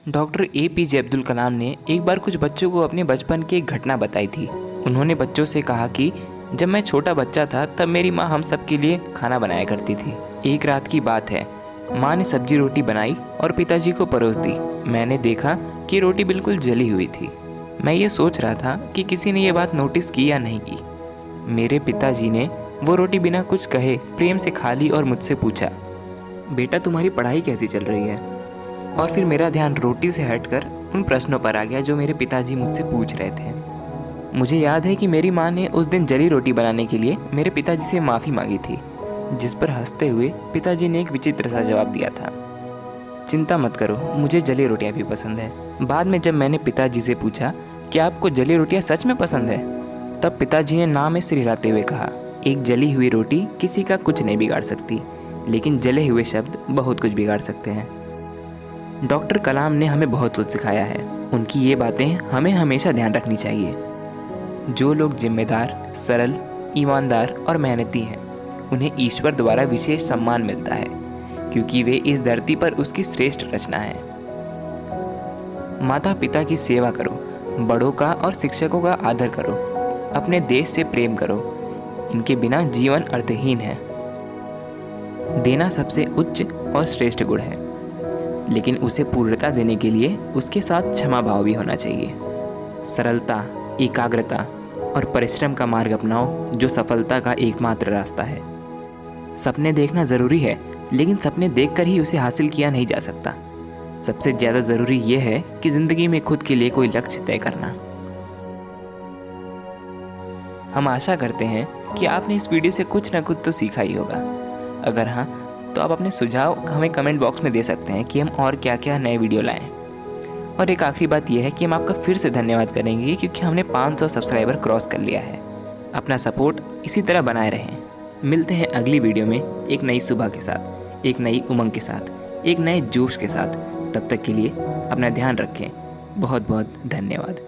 Doctor APJ Abdul Kalam ने एक बार कुछ बच्चों को अपने बचपन की एक घटना बताई थी। उन्होंने बच्चों से कहा कि जब मैं छोटा बच्चा था तब मेरी माँ हम सब के लिए खाना बनाया करती थी। एक रात की बात है, माँ ने सब्जी रोटी बनाई और पिताजी को परोस दी। मैंने देखा कि रोटी बिल्कुल जली हुई थी। मैं ये सोच रहा था कि किसी ने ये बात नोटिस की या नहीं की। मेरे पिताजी ने वो रोटी बिना कुछ कहे प्रेम से खा ली और मुझसे पूछा, बेटा तुम्हारी पढ़ाई कैसी चल रही है? और फिर मेरा ध्यान रोटी से हटकर उन प्रश्नों पर आ गया जो मेरे पिताजी मुझसे पूछ रहे थे। मुझे याद है कि मेरी माँ ने उस दिन जली रोटी बनाने के लिए मेरे पिताजी से माफ़ी मांगी थी, जिस पर हंसते हुए पिताजी ने एक विचित्र सा जवाब दिया था, चिंता मत करो, मुझे जली रोटियाँ भी पसंद है। बाद में जब मैंने पिताजी से पूछा कि आपको जली रोटियाँ सच में पसंद है, तब पिताजी ने ना में सिर हिलाते हुए कहा, एक जली हुई रोटी किसी का कुछ नहीं बिगाड़ सकती, लेकिन जले हुए शब्द बहुत कुछ बिगाड़ सकते हैं। डॉक्टर कलाम ने हमें बहुत कुछ सिखाया है। उनकी ये बातें हमें हमेशा ध्यान रखनी चाहिए। जो लोग जिम्मेदार, सरल, ईमानदार और मेहनती हैं, उन्हें ईश्वर द्वारा विशेष सम्मान मिलता है, क्योंकि वे इस धरती पर उसकी श्रेष्ठ रचना है। माता पिता की सेवा करो, बड़ों का और शिक्षकों का आदर करो, अपने देश से प्रेम करो। इनके बिना जीवन अर्थहीन है। देना सबसे उच्च और श्रेष्ठ गुण है, लेकिन उसे पूर्णता देने के लिए उसके साथ क्षमा भाव भी होना चाहिए। सरलता, एकाग्रता और परिश्रम का मार्ग अपनाओ, जो सफलता का एकमात्र रास्ता है। सपने देखना ज़रूरी है, लेकिन सपने देखकर ही उसे हासिल किया नहीं जा सकता। सबसे ज़्यादा ज़रूरी यह है कि ज़िंदगी में खुद के लिए कोई लक्ष्य तय करना। हम आशा करते हैं कि आपने इस वीडियो से कुछ ना कुछ तो सीखा ही होगा। अगर हाँ, तो आप अपने सुझाव हमें कमेंट बॉक्स में दे सकते हैं कि हम और क्या क्या नए वीडियो लाएं। और एक आखिरी बात यह है कि हम आपका फिर से धन्यवाद करेंगे, क्योंकि हमने 500 सब्सक्राइबर क्रॉस कर लिया है। अपना सपोर्ट इसी तरह बनाए रहें। मिलते हैं अगली वीडियो में एक नई सुबह के साथ, एक नई उमंग के साथ, एक नए जोश के साथ। तब तक के लिए अपना ध्यान रखें। बहुत बहुत धन्यवाद।